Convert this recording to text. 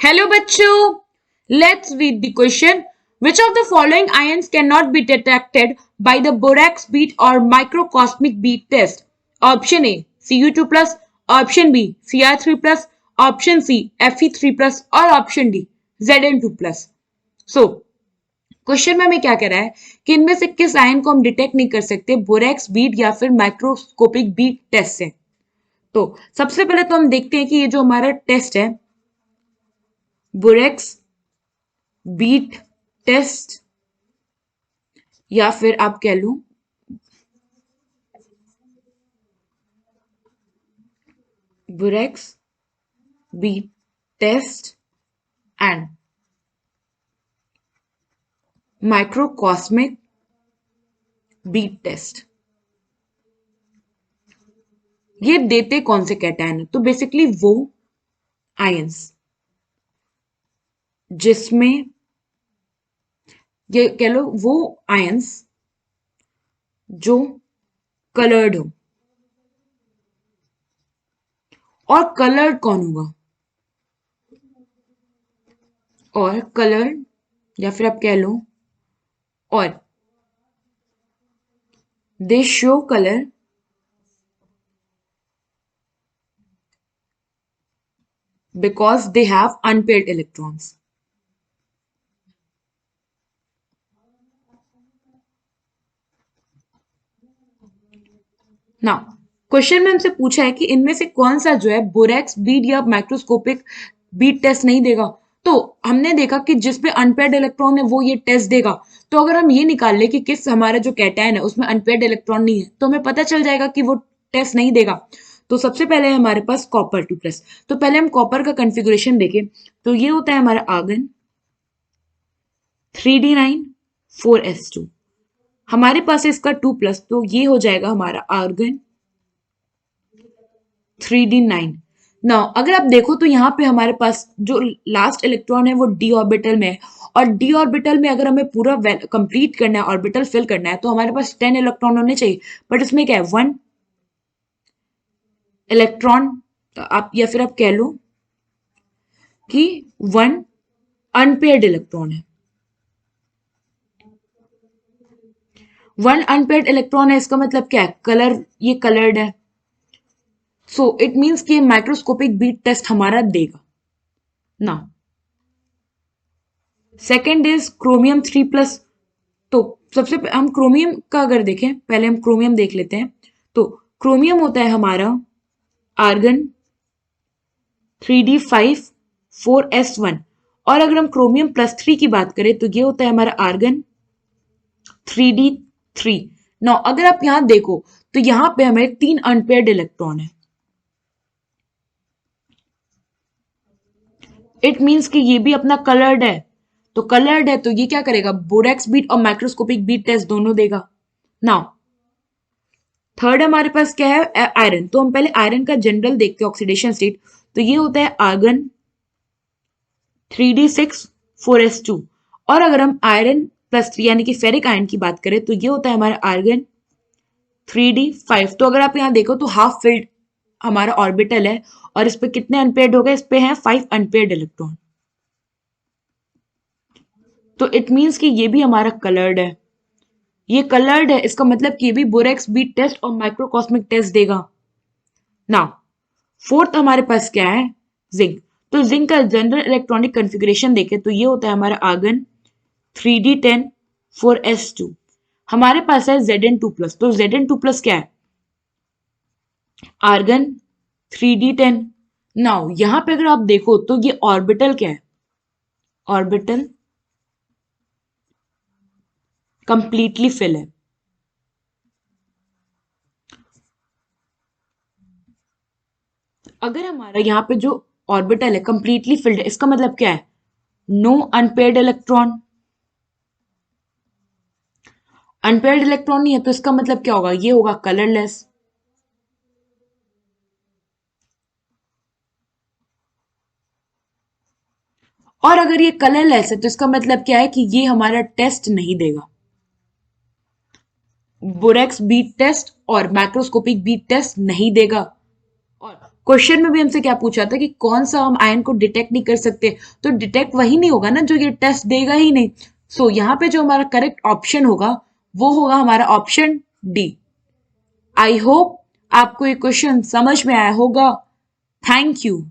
Hello बच्चों, let's read the question. Which of the following ions cannot be detected by the borax bead or microcosmic bead test? Option A Cu2 plus, option B Cr3 plus, option C Fe3 plus और option D Zn2 plus. So question में हमें क्या कह रहा है कि इनमें से किस आयन को हम डिटेक्ट नहीं कर सकते बोरेक्स बीड या फिर माइक्रोस्कोपिक बीड टेस्ट से। तो सबसे पहले तो हम देखते हैं कि ये जो हमारा टेस्ट है बोरेक्स बीट टेस्ट या फिर आप कह लो borax bead test and microcosmic bead test, ये देते कौन से कैटायन है? तो बेसिकली वो आयंस जिसमें ये कह लो वो आयंस जो कलर्ड हो। और कलर्ड कौन होगा? और कलर्ड या फिर आप कह लो और दे show colour because they have unpaired electrons. Now question में हमसे पूछा है कि इनमें से कौन सा जो है बोरेक्स बीड या माइक्रोस्कोपिक बीड टेस्ट नहीं देगा। तो हमने देखा कि जिसपे अनपेयर्ड इलेक्ट्रॉन है वो ये टेस्ट देगा। तो अगर हम ये निकाल ले कि किस हमारा जो कैटायन है उसमें अनपेयर्ड इलेक्ट्रॉन नहीं है तो हमें पता चल जाएगा कि वो टेस्ट नहीं देगा। तो सबसे पहले है हमारे पास कॉपर 2 प्लस। तो पहले हम कॉपर का कॉन्फ़िगरेशन देखें तो ये होता है हमारा आर्गन 3d9 4s2। हमारे पास है इसका 2 प्लस तो ये हो जाएगा हमारा आर्गन 3d9। नाउ अगर आप देखो तो यहाँ पे हमारे पास जो लास्ट इलेक्ट्रॉन है वो डी ऑर्बिटल में है और डी ऑर्बिटल में अगर हमें पूरा कंप्लीट करना है ऑर्बिटल फिल करना है तो हमारे पास 10 इलेक्ट्रॉन होने चाहिए। बट इसमें क्या है 1 इलेक्ट्रॉन, आप या फिर आप कह लो कि 1 अनपेयर्ड इलेक्ट्रॉन है। 1 अनपेयर्ड इलेक्ट्रॉन है इसका मतलब क्या है कलर, ये कलर्ड है। सो इट मीन्स कि माइक्रोस्कोपिक बीट टेस्ट हमारा देगा ना। Second is chromium 3 plus. तो सबसे हम क्रोमियम का अगर देखें, पहले हम क्रोमियम देख लेते हैं। तो क्रोमियम होता है हमारा आर्गन 3d5 4s1 और अगर हम क्रोमियम +3 की बात करें तो ये होता है हमारा आर्गन 3d3। नाउ अगर आप यहां देखो तो यहां पे हमें 3 अनपेयर्ड इलेक्ट्रॉन है। इट मीन्स कि ये भी अपना कलर्ड है। तो कलर्ड है तो ये क्या करेगा बोरेक्स बीट और माइक्रोस्कोपिक बीट टेस्ट दोनों देगा। नाउ थर्ड हमारे पास क्या है आयरन। तो हम पहले आयरन का जनरल देखते हैं ऑक्सीडेशन स्टेट। तो ये होता है आर्गन 3d6 4s2 और अगर हम आयरन +3 यानी कि फेरिक आयन की बात करें तो ये होता है हमारा आर्गन 3d5। तो अगर आप यहां देखो तो हाफ फिल्ड हमारा ऑर्बिटल है और इस पे कितने अनपेयर्ड हो गए, इस पे हैं 5 अनपेयर्ड इलेक्ट्रॉन। तो इट मीन्स कि ये भी हमारा कलर्ड है। ये कलर्ड है इसका मतलब कि ये भी बोरेक्स बीट टेस्ट और माइक्रोकॉस्मिक टेस्ट देगा। नाउ फोर्थ हमारे पास क्या है जिंक। तो जिंक का जनरल इलेक्ट्रॉनिक कॉन्फ़िगरेशन देखें तो ये होता है हमारा आर्गन 3d10 4s2। हमारे पास है Zn2 प्लस। तो Zn2 प्लस क्या है आर्गन 3d10। नाउ यहां पे अगर आप देखो तो ये ऑर्बिटल क्या है ऑर्बिटल कंप्लीटली फिल है। अगर हमारा यहाँ पे जो ऑर्बिटल है कंप्लीटली फिल्ड है इसका मतलब क्या है no unpaired electron. Unpaired electron नहीं है तो इसका मतलब क्या होगा, ये होगा कलरलेस। और अगर ये कलरलेस है तो इसका मतलब क्या है कि ये हमारा टेस्ट नहीं देगा। बोरेक्स बीट टेस्ट और मैक्रोस्कोपिक बीट टेस्ट नहीं देगा। और क्वेश्चन में भी हमसे क्या पूछा था कि कौन सा हम आयन को डिटेक्ट नहीं कर सकते, तो डिटेक्ट वही नहीं होगा ना जो ये टेस्ट देगा ही नहीं। सो यहाँ पे जो हमारा करेक्ट ऑप्शन होगा वो होगा हमारा ऑप्शन डी। आई होप आपको ये क्वेश्चन समझ में आया होगा। Thank you.